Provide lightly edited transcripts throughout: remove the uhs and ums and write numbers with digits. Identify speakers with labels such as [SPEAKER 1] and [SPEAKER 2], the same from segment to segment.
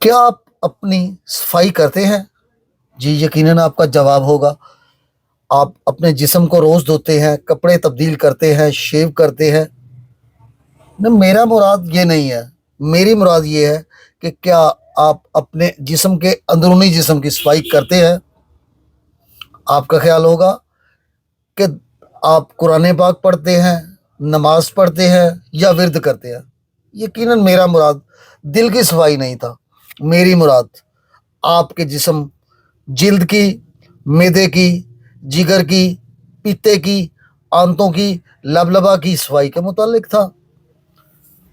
[SPEAKER 1] کیا آپ اپنی صفائی کرتے ہیں؟ جی یقیناً آپ کا جواب ہوگا۔ آپ اپنے جسم کو روز دھوتے ہیں، کپڑے تبدیل کرتے ہیں، شیو کرتے ہیں۔ میرا مراد یہ نہیں ہے، میری مراد یہ ہے کہ کیا آپ اپنے جسم کے اندرونی جسم کی صفائی کرتے ہیں؟ آپ کا خیال ہوگا کہ آپ قرآن پاک پڑھتے ہیں، نماز پڑھتے ہیں یا ورد کرتے ہیں۔ یقیناً میرا مراد دل کی صفائی نہیں تھا، میری مراد آپ کے جسم، جلد کی، معدے کی، جگر کی، پیتے کی، آنتوں کی، لبلبا کی صفائی کے متعلق تھا۔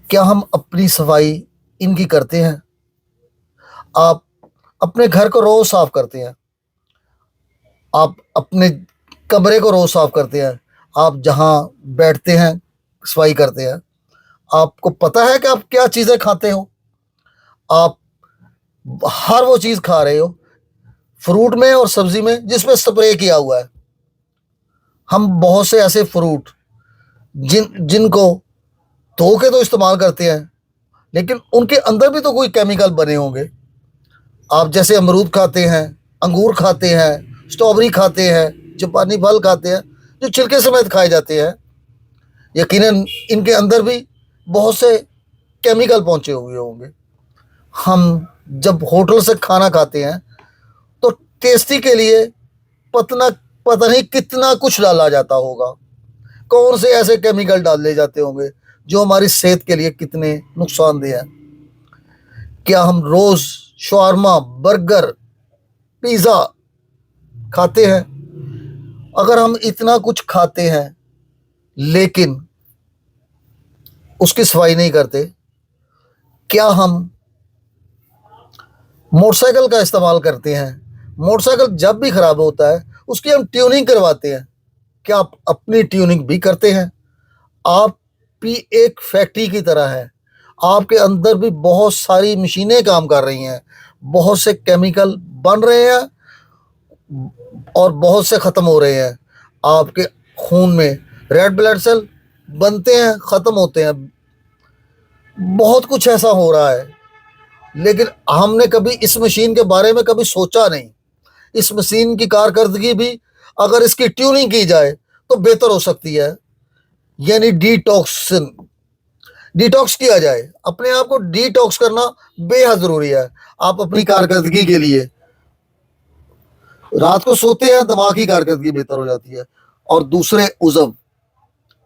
[SPEAKER 1] کیا ہم اپنی صفائی ان کی کرتے ہیں؟ آپ اپنے گھر کو روز صاف کرتے ہیں، آپ اپنے کمرے کو روز صاف کرتے ہیں، آپ جہاں بیٹھتے ہیں صفائی کرتے ہیں۔ آپ کو پتہ ہے کہ آپ کیا چیزیں کھاتے ہو؟ آپ ہر وہ چیز کھا رہے ہو فروٹ میں اور سبزی میں جس پہ سپرے کیا ہوا ہے۔ ہم بہت سے ایسے فروٹ جن کو دھو کے تو استعمال کرتے ہیں، لیکن ان کے اندر بھی تو کوئی کیمیکل بنے ہوں گے۔ آپ جیسے امرود کھاتے ہیں، انگور کھاتے ہیں، اسٹرابری کھاتے ہیں، جاپانی پھل کھاتے ہیں جو چھلکے سمیت کھائے جاتے ہیں، یقیناً ان کے اندر بھی بہت سے کیمیکل پہنچے ہوئے ہوں گے۔ ہم جب ہوٹل سے کھانا کھاتے ہیں تو ٹیسٹی کے لیے پتہ نہیں کتنا کچھ ڈالا جاتا ہوگا، کون سے ایسے کیمیکل ڈالے جاتے ہوں گے جو ہماری صحت کے لیے کتنے نقصان دہ ہیں۔ کیا ہم روز شاورما، برگر، پیزا کھاتے ہیں؟ اگر ہم اتنا کچھ کھاتے ہیں لیکن اس کی صفائی نہیں کرتے، کیا ہم موٹر سائیکل کا استعمال کرتے ہیں؟ موٹر سائیکل جب بھی خراب ہوتا ہے اس کی ہم ٹیوننگ کرواتے ہیں، کیا آپ اپنی ٹیوننگ بھی کرتے ہیں؟ آپ بھی ایک فیکٹری کی طرح ہے، آپ کے اندر بھی بہت ساری مشینیں کام کر رہی ہیں، بہت سے کیمیکل بن رہے ہیں اور بہت سے ختم ہو رہے ہیں۔ آپ کے خون میں ریڈ بلڈ سیل بنتے ہیں، ختم ہوتے ہیں، بہت کچھ ایسا ہو رہا ہے، لیکن ہم نے کبھی اس مشین کے بارے میں کبھی سوچا نہیں۔ اس مشین کی کارکردگی بھی اگر اس کی ٹیوننگ کی جائے تو بہتر ہو سکتی ہے، یعنی ڈیٹاکس کیا جائے، اپنے آپ کو ڈیٹاکس کرنا بے حد ضروری ہے۔ آپ اپنی کارکردگی کے لیے رات کو سوتے ہیں، دماغ کی کارکردگی بہتر ہو جاتی ہے، اور دوسرے عضو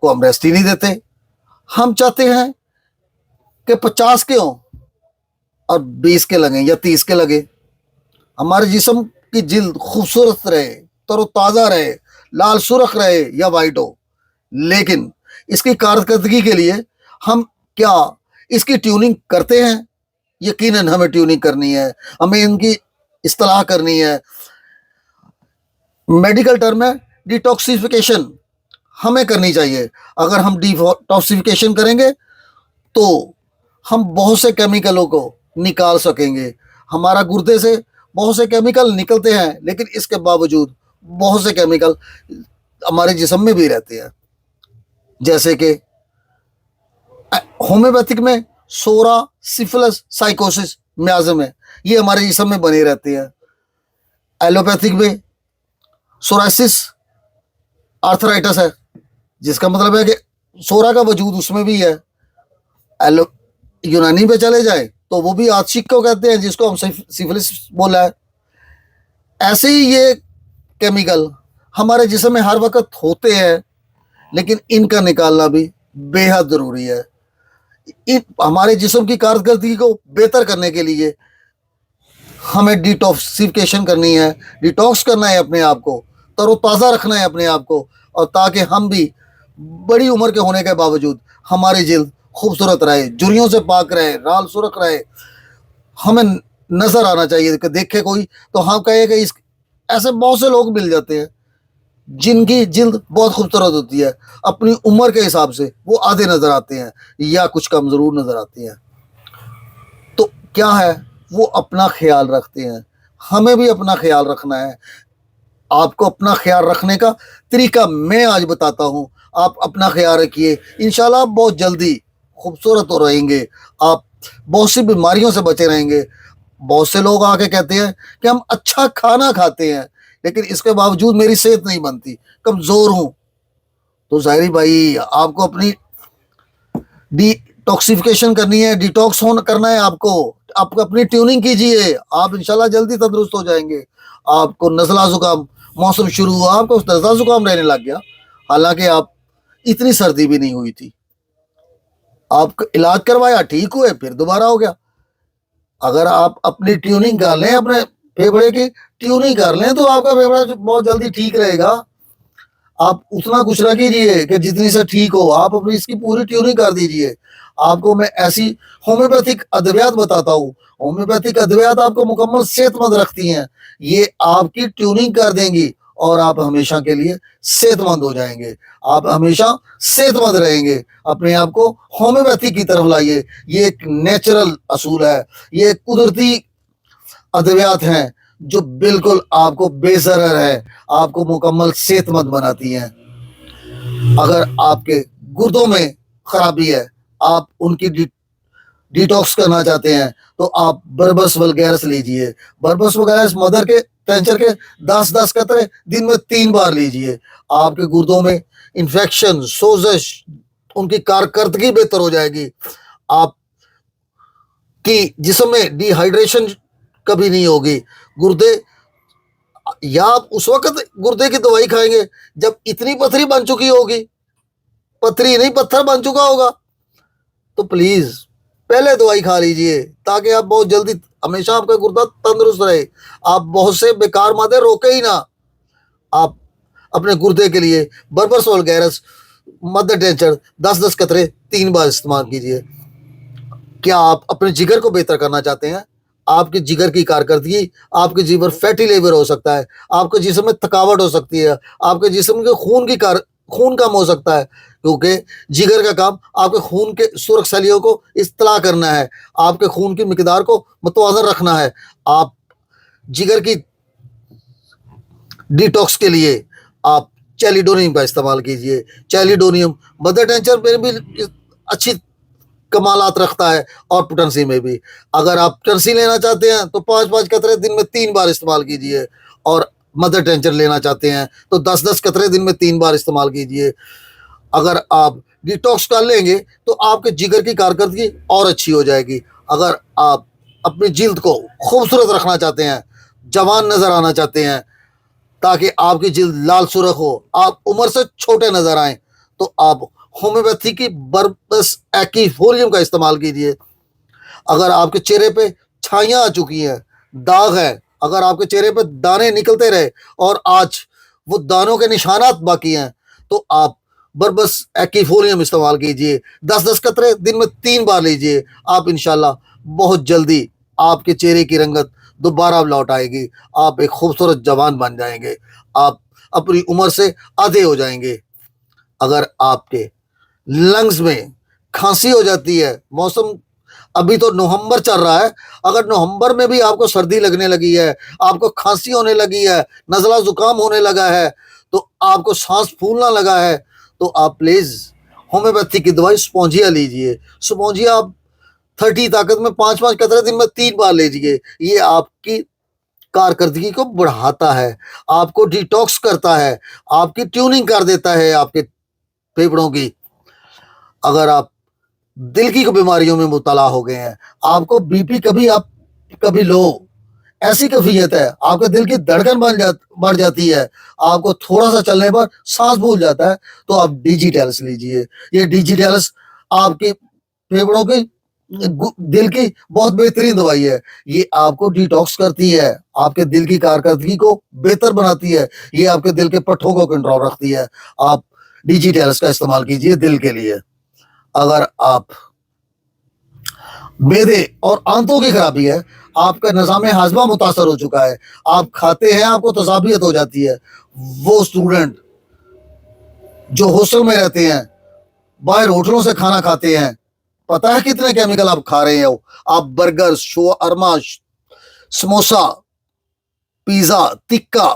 [SPEAKER 1] کو ہم ریسٹ ہی نہیں دیتے۔ ہم چاہتے ہیں کہ 50 کے ہوں اور 20 کے لگیں یا 30 کے لگے، ہمارے جسم کی جلد خوبصورت رہے، تر و تازہ رہے، لال سرخ رہے یا وائٹ ہو، لیکن اس کی کارکردگی کے لیے ہم کیا اس کی ٹیوننگ کرتے ہیں؟ یقیناً ہمیں ٹیوننگ کرنی ہے، ہمیں ان کی اصلاح کرنی ہے۔ میڈیکل ٹرم ہے ڈیٹاکسیفیکیشن، ہمیں کرنی چاہیے۔ اگر ہم ڈیٹاکسیفیکیشن کریں گے تو ہم بہت سے کیمیکلوں کو نکال سکیں گے۔ ہمارا گردے سے بہت سے کیمیکل نکلتے ہیں، لیکن اس کے باوجود بہت سے کیمیکل ہمارے جسم میں بھی رہتے ہیں، جیسے کہ ہومیوپیتھک میں سورا، سفلس، سائیکوسس، میازم ہے، یہ ہمارے جسم میں بنے رہتے ہیں۔ ایلوپیتھک میں سورائسس، آرتھرائٹس ہے، جس کا مطلب ہے کہ سورا کا وجود اس میں بھی ہے۔ یونانی پہ چلے جائیں تو وہ بھی آتشک کو کہتے ہیں، جس کو ہم سفلس بولا ہے۔ ایسے ہی یہ کیمیکل ہمارے جسم میں ہر وقت ہوتے ہیں، لیکن ان کا نکالنا بھی بے حد ضروری ہے۔ ہمارے جسم کی کارکردگی کو بہتر کرنے کے لیے ہمیں ڈیٹاکسیفیکیشن کرنی ہے، ڈیٹاکس کرنا ہے اپنے آپ کو، تر و تازہ رکھنا ہے اپنے آپ کو، اور تاکہ ہم بھی بڑی عمر کے ہونے کے باوجود ہماری جلد خوبصورت رہے، جھریوں سے پاک رہے، لال سرخ رہے۔ ہمیں نظر آنا چاہیے کہ دیکھے کوئی تو ہم کہے کہ ایسے بہت سے لوگ مل جاتے ہیں جن کی جلد بہت خوبصورت ہوتی ہے، اپنی عمر کے حساب سے وہ آدھے نظر آتے ہیں یا کچھ کم ضرور نظر آتے ہیں۔ تو کیا ہے، وہ اپنا خیال رکھتے ہیں، ہمیں بھی اپنا خیال رکھنا ہے۔ آپ کو اپنا خیال رکھنے کا طریقہ میں آج بتاتا ہوں، آپ اپنا خیال رکھیے، انشاءاللہ آپ بہت جلدی خوبصورت ہو رہیں گے، آپ بہت سی بیماریوں سے بچے رہیں گے، بہت سے لوگ آ کے کہتے ہیں کہ ہم اچھا کھانا کھاتے ہیں لیکن اس کے باوجود میری صحت نہیں بنتی, کمزور ہوں. تو ظاہری بھائی آپ کو اپنی ڈی ٹاکسیفیکیشن کرنی ہے, ڈیٹاکس کرنا ہے آپ کو اپنی ٹیوننگ کیجئے, آپ انشاءاللہ جلدی تندرست ہو جائیں گے. آپ کو نزلہ زکام, موسم شروع ہوا آپ کو نزلہ زکام رہنے لگ گیا, حالانکہ آپ اتنی سردی بھی نہیں ہوئی تھی, آپ علاج کروایا ٹھیک ہوئے پھر دوبارہ ہو گیا. اگر آپ اپنی ٹیوننگ کر لیں, اپنے پھیپھڑے کی ٹیوننگ کر لیں تو آپ کا پھیپھڑا بہت جلدی ٹھیک رہے گا. آپ اتنا کچھ نہ کیجیے کہ جتنی سے ٹھیک ہو, آپ اپنی اس کی پوری ٹیوننگ کر دیجیے. آپ کو میں ایسی ہومیوپیتھک ادویات بتاتا ہوں, ہومیوپیتھک ادویات آپ کو مکمل صحت مند رکھتی ہیں, یہ آپ کی ٹیوننگ کر دیں گی اور آپ ہمیشہ کے لیے صحت مند ہو جائیں گے, آپ ہمیشہ صحت مند رہیں گے. اپنے آپ کو ہومیوپیتھی کی طرف لائیے, یہ ایک نیچرل اصول ہے, یہ قدرتی ادویات ہیں جو بالکل آپ کو بے ضرر ہے, آپ کو مکمل صحت مند بناتی ہیں. اگر آپ کے گردوں میں خرابی ہے, آپ ان کی ڈیٹاکس کرنا چاہتے ہیں تو آپ بربس ولگیرس لیجئے. بربس ولگیرس مدر کے ٹینچر کے 10 قطرے دن میں 3 بار لیجئے. آپ کے گردوں میں انفیکشن, سوزش, ان کی کارکردگی بہتر ہو جائے گی. آپ کی جسم میں ڈی ہائیڈریشن کبھی نہیں ہوگی. گردے, یا آپ اس وقت گردے کی دوائی کھائیں گے جب اتنی پتھری بن چکی ہوگی, پتھری نہیں پتھر بن چکا ہوگا. تو پلیز پہلے دوائی کھا لیجئے تاکہ آپ بہت جلدی, ہمیشہ آپ کا گردہ تندرست رہے. آپ بہت سے بیکار مادے روکے ہی نہ, آپ اپنے گردے کے لیے بربس ولگیرس مدر ٹینچر 10 قطرے 3 بار استعمال کیجئے. کیا آپ اپنے جگر کو بہتر کرنا چاہتے ہیں؟ آپ کے جگر کی کارکردگی, آپ کے جگر فیٹی لیور ہو سکتا ہے, آپ کے جسم میں تھکاوٹ ہو سکتی ہے, آپ کے جسم کے خون کم ہو سکتا ہے, کیونکہ جگر کا کام آپ کے خون کے سرخ سیلیوں کو اصلاح کرنا ہے, آپ کے خون کی مقدار کو متوازن رکھنا ہے. آپ جگر کی ڈیٹاکس کے لیے آپ چیلیڈونیم کا استعمال کیجئے. چیلیڈونیم مدر ٹینچر میں بھی اچھی کمالات رکھتا ہے اور پوٹنسی میں بھی. اگر آپ ٹنسی لینا چاہتے ہیں تو 5 قطرے دن میں 3 بار استعمال کیجئے, اور مدر ٹینچر لینا چاہتے ہیں تو 10 قطرے دن میں 3 بار استعمال کیجئے. اگر آپ ڈیٹاکس کر لیں گے تو آپ کے جگر کی کارکردگی اور اچھی ہو جائے گی. اگر آپ اپنی جلد کو خوبصورت رکھنا چاہتے ہیں, جوان نظر آنا چاہتے ہیں, تاکہ آپ کی جلد لال سرخ ہو, آپ عمر سے چھوٹے نظر آئیں, تو آپ ہومیوپیتھی کی بربس ایکیفولیم کا استعمال کیجئے. اگر آپ کے چہرے پہ چھائیاں آ چکی ہیں, داغ ہے, اگر آپ کے چہرے پہ دانے نکلتے رہے اور آج وہ دانوں کے نشانات باقی ہیں, تو آپ بربس ایکیفولیم استعمال کیجئے. 10 قطرے دن میں 3 بار لیجئے. آپ انشاءاللہ بہت جلدی آپ کے چہرے کی رنگت دوبارہ لوٹ آئے گی, آپ ایک خوبصورت جوان بن جائیں گے, آپ اپنی عمر سے آدھے ہو جائیں گے. اگر آپ کے لنگز میں کھانسی ہو جاتی ہے, موسم ابھی تو نومبر چل رہا ہے, اگر نومبر میں بھی آپ کو سردی لگنے لگی ہے, آپ کو کھانسی ہونے لگی ہے, نزلہ زکام ہونے لگا ہے, تو آپ کو سانس پھولنا لگا ہے, تو آپ پلیز ہومیوپیتھی کی دوائی سپونجیا لیجئے. سپونجیا آپ 30 طاقت میں 5 قطرے دن میں 3 بار لیجئے. یہ آپ کی کارکردگی کو بڑھاتا ہے, آپ کو ڈیٹاکس کرتا ہے, آپ کی ٹیوننگ کر دیتا ہے آپ کے پھیپھڑوں کی. اگر آپ دل کی بیماریوں میں مبتلا ہو گئے ہیں, آپ کو بی پی کبھی لو, ایسی کیفیت ہے, آپ کے دل کی دھڑکن بڑھ جاتی ہے, آپ کو تھوڑا سا چلنے پر سانس بھول جاتا ہے, تو آپ ڈیجیٹیلس لیجئے. یہ ڈیجیٹیلس آپ کے پھیپھڑوں کی, دل کی بہت بہترین دوائی ہے. یہ آپ کو ڈیٹاکس کرتی ہے, آپ کے دل کی کارکردگی کو بہتر بناتی ہے, یہ آپ کے دل کے پٹھوں کو کنٹرول رکھتی ہے. آپ ڈیجیٹیلس کا استعمال کیجئے دل کے لیے. اگر آپ معدے اور آنتوں کی خرابی ہے, آپ کا نظام ہاضمہ متاثر ہو چکا ہے, آپ کھاتے ہیں آپ کو تذابیت ہو جاتی ہے, وہ اسٹوڈنٹ جو ہاسٹل میں رہتے ہیں, باہر ہوٹلوں سے کھانا کھاتے ہیں, پتہ ہے کتنے کیمیکل آپ کھا رہے ہو, آپ برگر, شورما, سموسا, پیزا, ٹکا,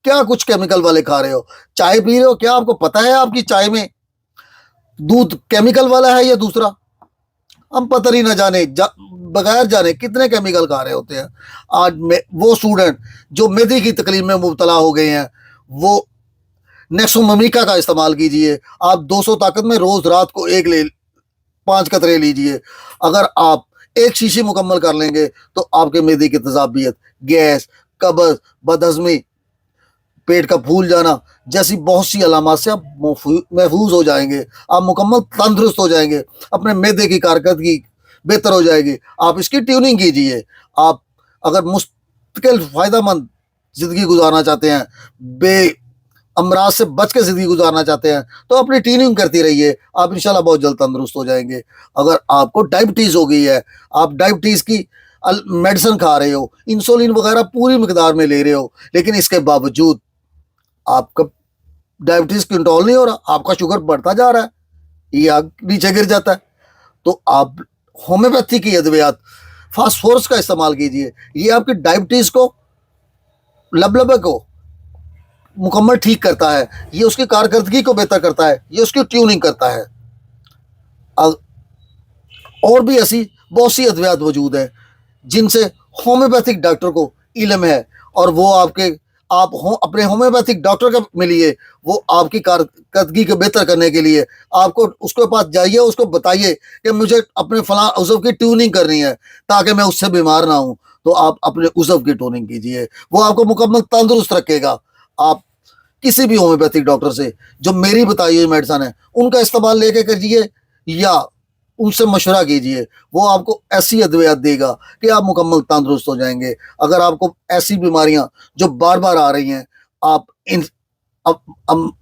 [SPEAKER 1] کیا کچھ کیمیکل والے کھا رہے ہو. چائے پی رہے ہو, کیا آپ کو پتہ ہے آپ کی چائے میں دودھ کیمیکل والا ہے یا دوسرا؟ ہم پتہ ہی نہ جانے بغیر جانے کتنے کیمیکل کھا رہے ہوتے ہیں. آج وہ اسٹوڈنٹ جو میدے کی تکلیف میں مبتلا ہو گئے ہیں وہ نیکسوممیکا کا استعمال کیجئے. آپ 200 طاقت میں روز رات کو 5 قطرے لیجئے. اگر آپ ایک شیشی مکمل کر لیں گے تو آپ کے معدے کی تذابیت، گیس، قبض، بدہضمی، پیٹ کا پھول جانا جیسی بہت سی علامات سے آپ محفوظ ہو جائیں گے. آپ مکمل تندرست ہو جائیں گے. اپنے معدے کی کارکردگی بہتر ہو جائے گی. آپ اس کی ٹیوننگ کیجئے. آپ اگر مستقل فائدہ مند زندگی گزارنا چاہتے ہیں، بے امراض سے بچ کے زندگی گزارنا چاہتے ہیں، تو اپنی ٹیننگ کرتی رہیے. آپ انشاءاللہ بہت جلد تندرست ہو جائیں گے. اگر آپ کو ڈائبٹیز ہو گئی ہے، آپ ڈائبٹیز کی میڈیسن کھا رہے ہو، انسولین وغیرہ پوری مقدار میں لے رہے ہو، لیکن اس کے باوجود آپ کا ڈائبٹیز کنٹرول نہیں ہو رہا، آپ کا شوگر بڑھتا جا رہا ہے یا نیچے گر جاتا ہے، تو آپ ہومیوپیتھی کی ادویات فاسفورس کا استعمال کیجئے. یہ آپ کی ڈائبٹیز کو، لبلبے کو مکمل ٹھیک کرتا ہے. یہ اس کی کارکردگی کو بہتر کرتا ہے. یہ اس کی ٹیوننگ کرتا ہے. اور بھی ایسی بہت سی ادویات موجود ہیں جن سے ہومیوپیتھک ڈاکٹر کو علم ہے، اور وہ آپ اپنے ہومیوپیتھک ڈاکٹر کا ملیے. وہ آپ کی کارکردگی کو بہتر کرنے کے لیے آپ کو اس کے پاس جائیے، اس کو بتائیے کہ مجھے اپنے فلاں عضو کی ٹیوننگ کرنی ہے تاکہ میں اس سے بیمار نہ ہوں. تو آپ اپنے عضو کی ٹیوننگ کیجیے، وہ آپ کو مکمل تندرست رکھے گا. آپ کسی بھی ہومیوپیتھک ڈاکٹر سے جو میری بتائی ہوئی میڈیسن ہے ان کا استعمال لے کے کیجیے یا ان سے مشورہ کیجیے. وہ آپ کو ایسی ادویات دے گا کہ آپ مکمل تندرست ہو جائیں گے. اگر آپ کو ایسی بیماریاں جو بار بار آ رہی ہیں، آپ ان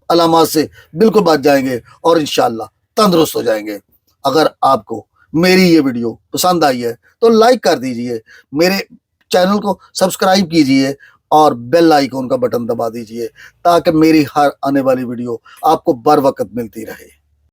[SPEAKER 1] علامات سے بالکل بچ جائیں گے اور انشاءاللہ تندرست ہو جائیں گے. اگر آپ کو میری یہ ویڈیو پسند آئی ہے تو لائک کر دیجئے، میرے چینل کو سبسکرائب کیجئے اور بیل آئیکن کا بٹن دبا دیجئے تاکہ میری ہر آنے والی ویڈیو آپ کو بر وقت ملتی رہے.